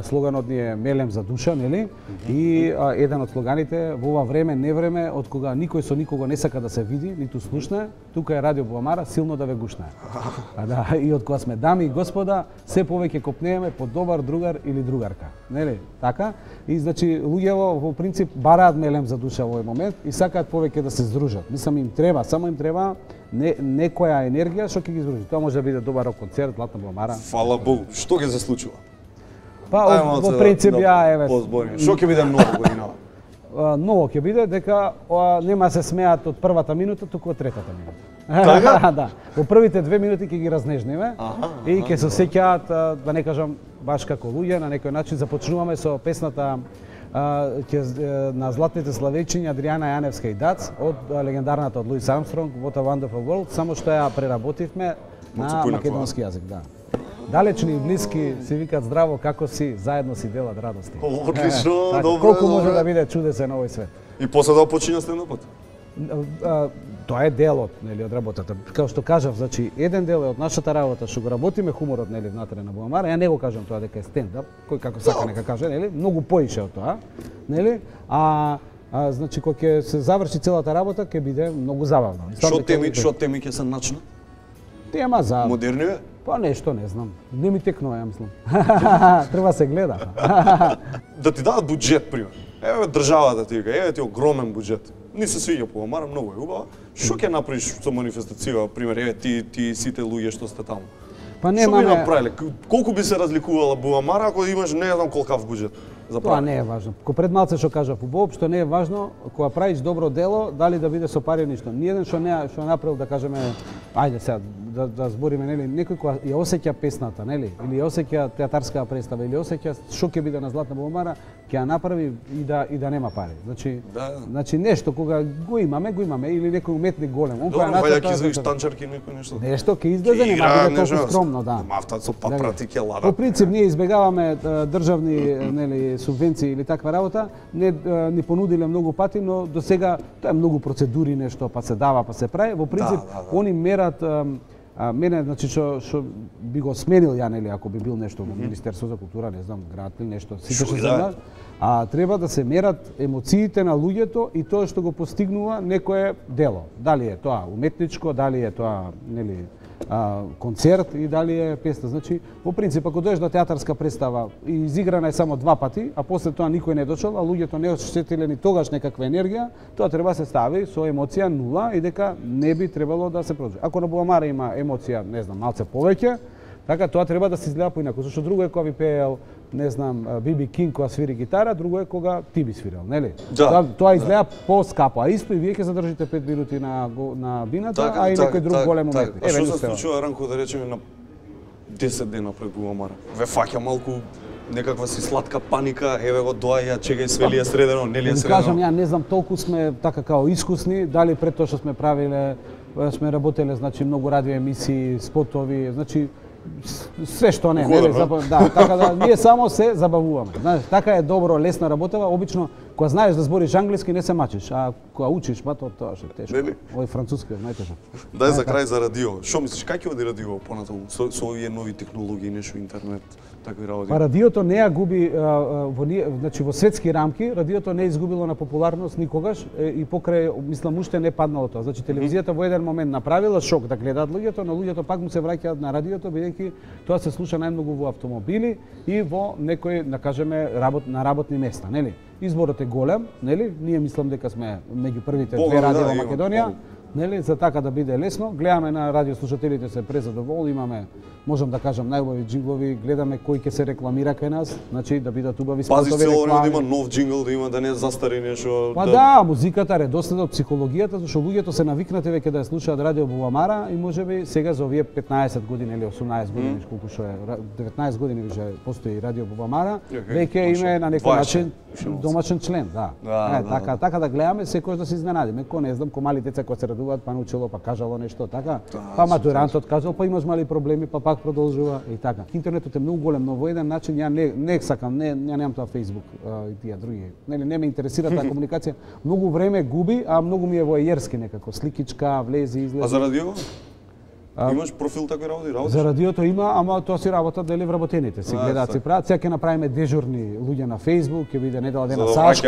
I: слоганот ни е Мелем за душа, нели? И еден од слоганите во ова време, невреме, од кога никој со никого не сака да се види, ниту слушне, тука е Радио Бубамара, силно да ве гушне. Да, и од кога сме дами и господа, се повеќе копнееме по добар другар или другарка, нели? Така? И значи луѓето во принцип бараат Мелем за душа во овој момент и сакаат повеќе да се здружат. Мислам им треба, само им треба некоја енергија што ќе ги здружи. Тоа може да биде добар концерт, Златна Бубамара.
D: Фала Богу. Што ќе се случува?
I: Па во принцип ја еве.
D: Што ќе биде ново годинава?
I: Ново ќе биде дека нема се смеат од првата минута, туку од третата минута.
D: Така?
I: Да. Во првите 2 минути ќе ги разнежниме и ќе се сеќаат, да не кажам баш како луѓе, на некој начин започнуваме со песната на Златните славечиња Адријана Јаневска и Дац од легендарната од Луис Армстронг What a Wonderful World, само што ја преработивме на македонски јазик, да. Далечни и блиски си викат здраво, како си, заедно си делат радости.
D: Одлично, добро.
I: Колку може да биде чудесен овој свет.
D: И после да почиња стендапот?
I: Тоа е делот, нели, од работата. Како што кажав, значи еден дел е од нашата работа што го работиме хуморот, нели, внатре на Бубамара. Ја не го кажам тоа дека е стендап, кој како сака нека каже, нели, многу поише од тоа, нели? Значи кога ќе се заврши целата работа ќе биде многу забавно.
D: Што теми ќе се начнат?
I: Тема за
D: модерниве?
I: Па нешто не знам. Не ми текнува, ја мислам. Треба се гледа.
D: Да ти дадат буџет, пример. Еве државата ти вика, еве ти огромен буџет. Не се свиѓа Бубамара, многу е убава. Што ќе направиш со манифестација, пример, еве ти сите луѓе што сте таму?
I: Па немаме.
D: Што би направиле? Колку би се разликувала Бубамара ако имаш не знам колкав буџет?
I: Тоа не е важно. Ко пред малце што кажав, воопшто не е важно кога правиш добро дело, дали да биде со пари ништо. Ниеден што направил да кажеме, ајде сега да збориме, нели, некој кога ја осеќа песната, нели, или ја осеќа театарска представа, или осеќа што ќе биде на Златна Бубамара, ќе ја направи и да нема пари. Значи нешто кога го имаме или некој уметник голем.
D: Добро, вајда ќе извадиш танчарки некој нешто.
I: Нешто ќе излезе, нема биде толку скромно, да.
D: Мафта со папрати ќе лада.
I: По принцип ние избегаваме државни, нели, субвенции или таква работа, не ни понудиле многу пати, но до сега тоа е многу процедури нешто, па се дава, па се прави. Во принцип они мерат мене, значи што би го сменил ја, нели, ако би бил нешто во Министерство за култура, не знам, град или нешто, сите што знаат, треба да се мерат емоциите на луѓето и тоа што го постигнува некое дело. Дали е тоа уметничко, дали е тоа, нели, концерт и дали е песна. Значи, во принцип, ако дојдеш до театарска представа и изиграна е само 2 пати, а после тоа никој не дошол, а луѓето не осетиле ни тогаш некаква енергија, тоа треба се стави со емоција 0 и дека не би требало да се продолжи. Ако на Бубамара има емоција, не знам, малце повеќе, така тоа треба да се изгледа поинаку, зашто друго е кога би пеел, не знам, Биби Кинг кога свири гитара, друго е кога ти би свирал, нели? Тоа изгледа поскапо, а исто и вие ќе задржите 5 минути на бината, а и некој друг голем уметник.
D: А што се случува, Ранко, да речеме на 10 дена пред Бубамара? Ве фаќа малку некаква си сладка паника, еве го доаѓа, чекај свели е средено, нели е средено?
I: Кажам, ја не знам, толку сме така као искусни, дали пред тоа што сме правиле, сме работеле, значи, многу радио емисии, спотови, значи, све што не, да, така да ние само се забавуваме. Знаеш, така е добро, лесна работава, обично кога знаеш да збориш англиски не се мачиш, а кога учиш, па тоа што е тешко. Овој француски е најтежок.
D: Дај за крај за радио. Што мислиш, како ќе оди радио понатаму со овие нови технологии, нешто интернет, такви работи?
I: Па радиото не ја губи значи во светски рамки, радиото не е изгубило на популарност никогаш и покрај, мислам, уште не паднало тоа. Значи телевизијата во еден момент направила шок да гледаат луѓето, но луѓето пак му се враќаат на радиото бидејќи тоа се слуша најмногу во автомобили и во некои, да кажеме, на работни места, нели? Изборот е голем, нели? Ние мислам дека сме меѓу првите 2 радио во Македонија, нели? За така да биде лесно. Гледаме на радиослушателите се презадоволни, имаме, можам да кажам, најубави џинглови, гледаме кој ќе се рекламира кај нас, значи да бидат убави спотови,
D: реклами. Пази цело време да има нов џингл, да не застари нешто.
I: Па да, музиката, редоследот, психологијата, зашто луѓето се навикнати веќе да ја слушаат радио Бубамара и можеби сега за овие 15 години или 18 години, колку што е, 19 години више постои радио Бубамара, веќе име на некој начин
D: Пушеновци.
I: Домашен член, да. Така да гледаме, секој да се изненадиме. Ко не знам, ко мали деца кои се радуваат, па научило, па кажало нешто, така. Па матурантот кажал, па имаш мали проблеми, па пак продолжува и така. Интернетот е многу голем, но во еден начин ја не сакам, немам тоа Facebook и тие други. Нели не ме интересира таа комуникација. Многу време губи, а многу ми е воајерски некако, сликичка, влези, излези.
D: А за радио? Имаш профил такви работи?
I: За радиото има, ама тоа си работа дели вработените. Си гледаат, си прават. Сега ќе направиме дежурни луѓе на Facebook, ќе биде недела дена Сашко,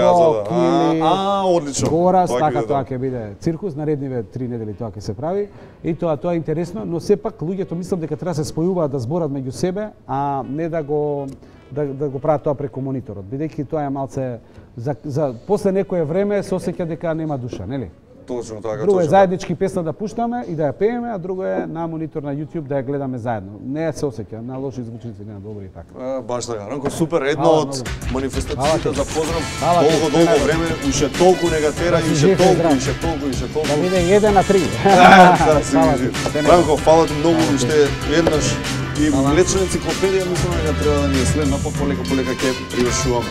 I: Кили,
D: одлично.
I: Горас, така тоа ќе биде циркус, наредниве 3 недели тоа ќе се прави. И тоа е интересно, но сепак луѓето мислам дека треба да се спојуваат да зборат меѓу себе, а не да го прават тоа преку мониторот, бидејќи тоа е малце за после некое време се осеќа дека нема душа, нели?
D: Точно така.
I: Друго е заеднички песна да пуштаме и да ја пееме, а друго е на монитор на YouTube да ја гледаме заедно. Не се осеќа на лоши звучници, не на добри и така.
D: Баш така. Ранко, супер, едно од манифестациите за поздрав. Долго време, уше толку нега тера, и ше толку.
I: Да биде 1 на 3.
D: Ранко, фала ти многу, уште еднаш и млечна енциклопедија, мислам дека треба да ни е следна, па полека ќе привршуваме.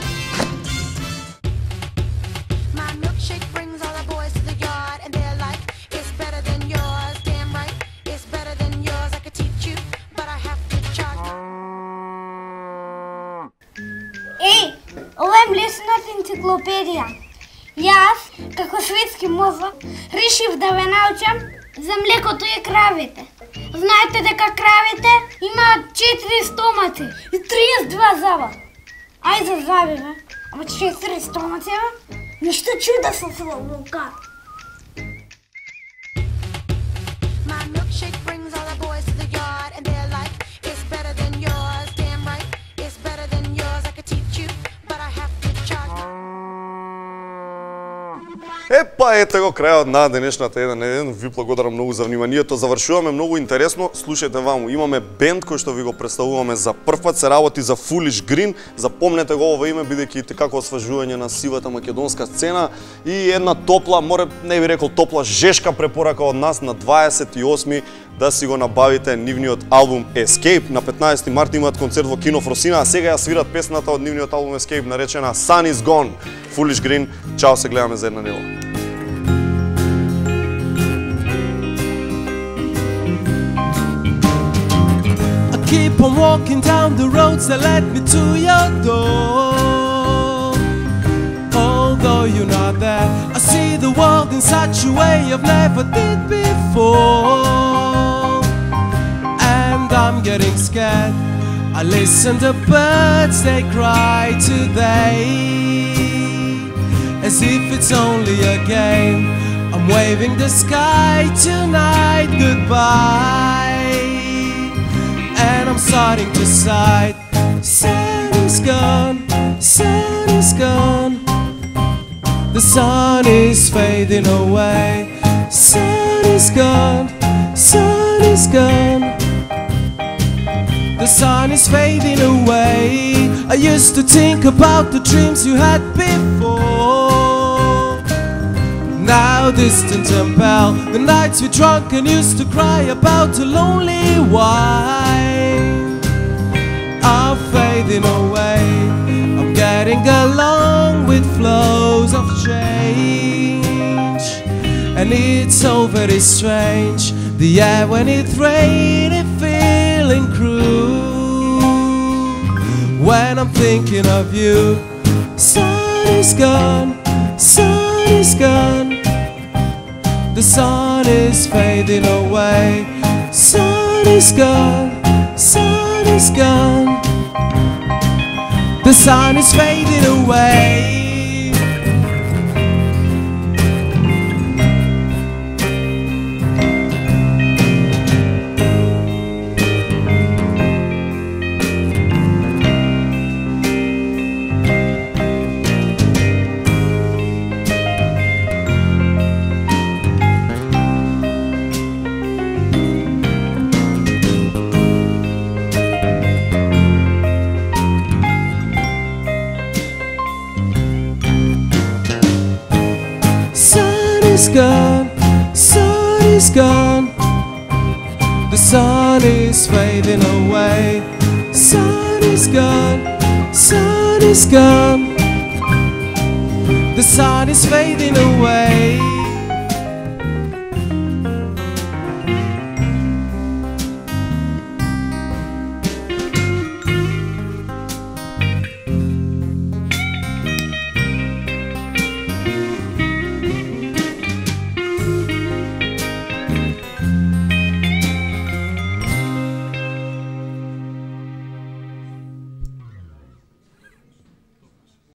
G: Ова е млечната енциклопедија. Јас, како шведски мозок, решив да ве научам за млекото и кравите. Знаете дека кравите имаат 4 стомаци и 32 заба. Ај за заби, бе. Ама 4 стомаци, бе? Ништо чудесно се вулка.
A: Епа, ете го крајот на денешната еден. Ви благодарам многу за вниманието. Завршуваме многу интересно. Слушајте ваму, имаме бенд кој што ви го представуваме за прв пат, се работи за Foolish Green. Запомнете го ова име, бидејќи како освежување на сивата македонска сцена и една топла, не би рекол топла, жешка препорака од нас на 28 да си го набавите нивниот албум Escape. На 15 март имаат концерт во Кино Фросина, а сега ја свират песната од нивниот албум Escape наречена Sun is Gone. Foolish Green, чао, се гледаме за една недела.
J: Keep on walking down the roads that led me to your door. Although you're not there, I see the world in such a way I've never did before. And I'm getting scared. I listen to birds, they cry today. As if it's only a game, I'm waving the sky tonight goodbye. And I'm starting to sigh. Sun is gone, sun is gone. The sun is fading away. Sun is gone, sun is gone. The sun is fading away. I used to think about the dreams you had before. Now distant and pale, the nights we drunk and used to cry about a lonely wine are fading away. I'm getting along with flows of change, and it's so very strange. The air when it's raining, feeling cruel. When I'm thinking of you, sun is gone, sun is gone. The sun is fading away. Sun is gone, sun is gone. The sun is fading away. Gone, sun is gone. The sun is fading away. Sun is gone, sun is gone. is fading away.